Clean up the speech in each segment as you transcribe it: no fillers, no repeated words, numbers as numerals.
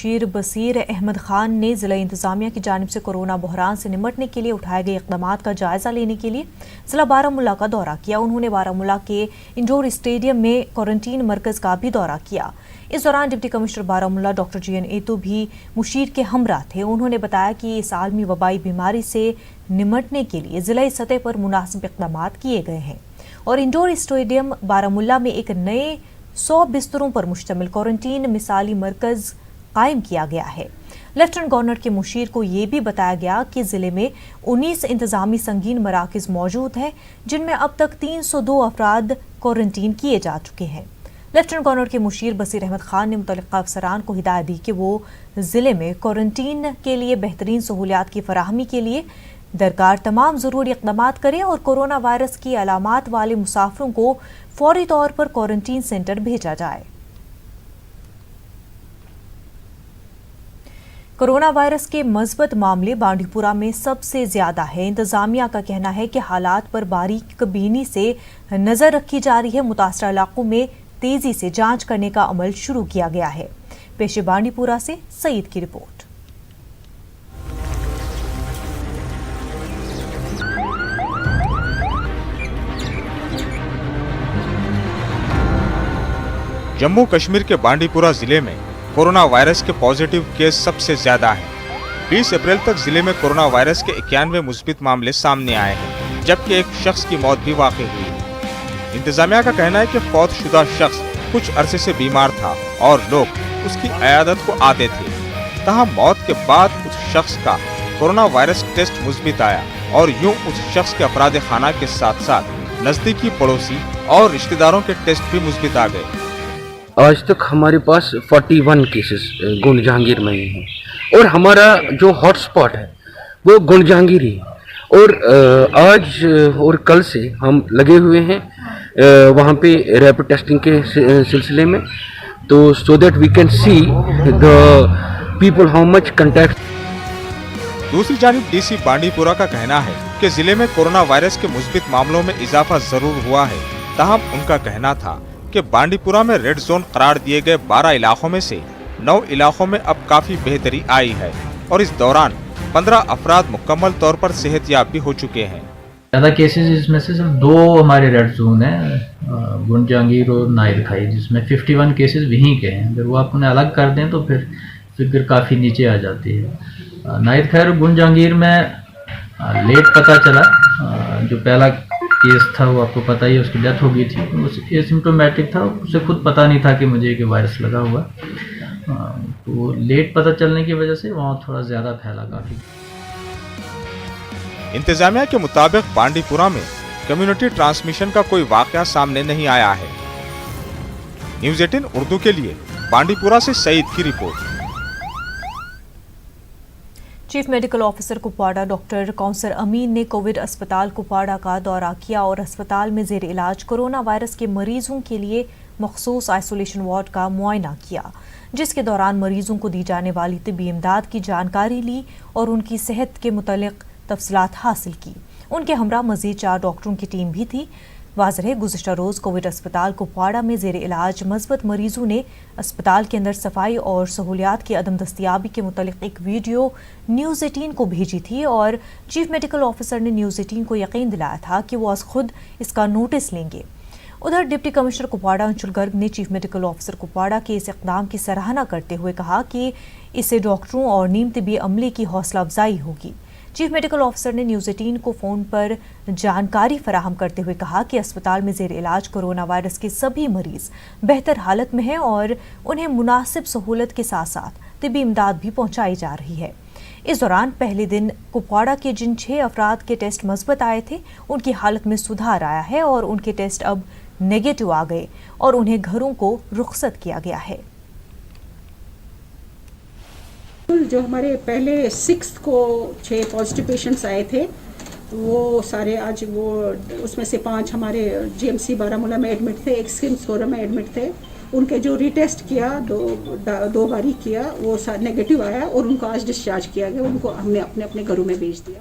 مشیر بصیر احمد خان نے ضلع انتظامیہ کی جانب سے کورونا بحران سے نمٹنے کے لیے اٹھائے گئے اقدامات کا جائزہ لینے کے لیے ضلع بارہمولہ کا دورہ کیا۔ انہوں نے بارہمولہ کے انڈور اسٹیڈیم میں کوارنٹین مرکز کا بھی دورہ کیا۔ اس دوران ڈپٹی کمشنر بارہمولہ ڈاکٹر جی این ایتو بھی مشیر کے ہمراہ تھے۔ انہوں نے بتایا کہ اس عالمی وبائی بیماری سے نمٹنے کے لیے ضلعی سطح پر مناسب اقدامات کیے گئے ہیں اور انڈور اسٹیڈیم بارہمولہ میں ایک نئے 100 بستروں پر مشتمل کوارنٹین مثالی مرکز قائم کیا گیا ہے۔ لیفٹنٹ گورنر کے مشیر کو یہ بھی بتایا گیا کہ ضلع میں 19 انتظامی سنگین مراکز موجود ہیں جن میں اب تک 302 افراد کوارنٹین کیے جا چکے ہیں۔ لیفٹنٹ گورنر کے مشیر بصیر احمد خان نے متعلقہ افسران کو ہدایت دی کہ وہ ضلع میں کوارنٹین کے لیے بہترین سہولیات کی فراہمی کے لیے درکار تمام ضروری اقدامات کریں اور کورونا وائرس کی علامات والے مسافروں کو فوری طور پر کوارنٹین سینٹر بھیجا جائے۔ کورونا وائرس کے مثبت معاملے بانڈی پورہ میں سب سے زیادہ ہے۔ انتظامیہ کا کہنا ہے کہ حالات پر باریک بینی سے نظر رکھی جا رہی ہے۔ متاثرہ علاقوں میں تیزی سے جانچ کرنے کا عمل شروع کیا گیا ہے۔ پیش بانڈی پورہ سے سعید کی رپورٹ۔ جموں کشمیر کے بانڈی پورہ ضلع میں کورونا وائرس کے پازیٹیو کیس سب سے زیادہ ہیں۔ 20 اپریل تک ضلع میں کورونا وائرس کے 91 مثبت معاملے سامنے آئے ہیں جبکہ ایک شخص کی موت بھی واقع ہوئی ہے۔ انتظامیہ کا کہنا ہے کہ فوت شدہ شخص کچھ عرصے سے بیمار تھا اور لوگ اس کی عیادت کو آتے تھے، تاہم موت کے بعد اس شخص کا کورونا وائرس ٹیسٹ مثبت آیا اور یوں اس شخص کے افراد خانہ کے ساتھ ساتھ نزدیکی پڑوسی اور رشتہ داروں کے ٹیسٹ بھی مثبت آ گئے۔ آج تک ہمارے پاس 41 کیسز گنڈ جہانگیر میں ہی ہیں اور ہمارا جو ہاٹ سپاٹ ہے وہ گنڈ جہانگیر ہی ہے اور آج اور کل سے ہم لگے ہوئے ہیں وہاں پہ ریپڈ ٹیسٹنگ کے سلسلے میں، تو so that we can see the people how much contact. دوسری جانب ڈی سی بانڈی پورہ کا کہنا ہے کہ ضلع میں کورونا وائرس کے مثبت معاملوں میں اضافہ ضرور ہوا ہے، تاہم ان کا کہنا تھا کہ بانڈی پورہ میں ریڈ زون قرار دیے گئے 12 علاقوں میں سے 9 علاقوں میں اب کافی بہتری آئی ہے اور اس دوران 15 افراد مکمل طور پر صحت یاب بھی ہو چکے ہیں۔ زیادہ کیسز اس میں سے صرف 2 ہمارے ریڈ زون ہیں، گنڈ جہانگیر اور نائر کھائی، جس میں 51 کیسز وہیں کے ہیں۔ اگر وہ آپ انہیں الگ کر دیں تو پھر فگر کافی نیچے آ جاتی ہے۔ نائر خیر اور گنڈ جہانگیر میں لیٹ پتہ چلا، جو پہلا کیس تھا وہ آپ کو پتہ ہی، اس کی ڈیتھ ہو گئی تھی، ایسمپٹومیٹک تھا، اسے خود پتہ نہیں تھا کہ مجھے کہ وائرس لگا ہوا، تو لیٹ پتہ چلنے کی وجہ سے وہاں تھوڑا زیادہ پھیلا کافی۔ انتظامیہ کے مطابق بانڈی پورہ میں کمیونٹی ٹرانسمیشن کا کوئی واقعہ سامنے نہیں آیا ہے۔ نیوز 18 اردو کے لیے بانڈی پورہ سے سعید کی رپورٹ۔ Chief medical officer Kupwara doctor Kounsar Amin نے کووڈ اسپتال کپواڑہ کا دورہ کیا اور اسپتال میں زیر علاج کورونا وائرس کے مریضوں کے لیے مخصوص آئسولیشن وارڈ کا معائنہ کیا، جس کے دوران مریضوں کو دی جانے والی طبی امداد کی جانکاری لی اور ان کی صحت کے متعلق تفصیلات حاصل کی۔ ان کے ہمراہ مزید 4 ڈاکٹروں کی ٹیم بھی تھی۔ واضح ہے گزشتہ روز کووڈ اسپتال کپواڑہ میں زیر علاج مثبت مریضوں نے اسپتال کے اندر صفائی اور سہولیات کی عدم دستیابی کے متعلق ایک ویڈیو نیوز 18 کو بھیجی تھی اور چیف میڈیکل آفیسر نے نیوز 18 کو یقین دلایا تھا کہ وہ از خود اس کا نوٹس لیں گے۔ ادھر ڈپٹی کمشنر کپواڑہ انشل گرگ نے چیف میڈیکل آفیسر کپواڑہ کے اس اقدام کی سراہنا کرتے ہوئے کہا کہ اس سے ڈاکٹروں اور نیم طبی عملے کی حوصلہ افزائی ہوگی۔ چیف میڈیکل آفیسر نے نیوز 18 کو فون پر جانکاری فراہم کرتے ہوئے کہا کہ اسپتال میں زیر علاج کورونا وائرس کے سبھی مریض بہتر حالت میں ہیں اور انہیں مناسب سہولت کے ساتھ ساتھ طبی امداد بھی پہنچائی جا رہی ہے۔ اس دوران پہلے دن کپواڑہ کے جن 6 افراد کے ٹیسٹ مثبت آئے تھے ان کی حالت میں سدھار آیا ہے اور ان کے ٹیسٹ اب نیگیٹو آ گئے اور انہیں گھروں کو رخصت کیا گیا ہے۔ جو ہمارے پہلے 6 کو 6 پازیٹیو پیشنٹس آئے تھے وہ سارے آج وہ اس میں سے 5 ہمارے جی ایم سی بارہمولہ میں ایڈمٹ تھے، ایک سکمز فورم میں ایڈمٹ تھے۔ ان کے جو ریٹیسٹ کیا 2 باری کیا وہ نیگیٹو آیا اور ان کو آج ڈسچارج کیا گیا، ان کو ہم نے اپنے گھروں میں بھیج دیا۔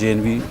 JNV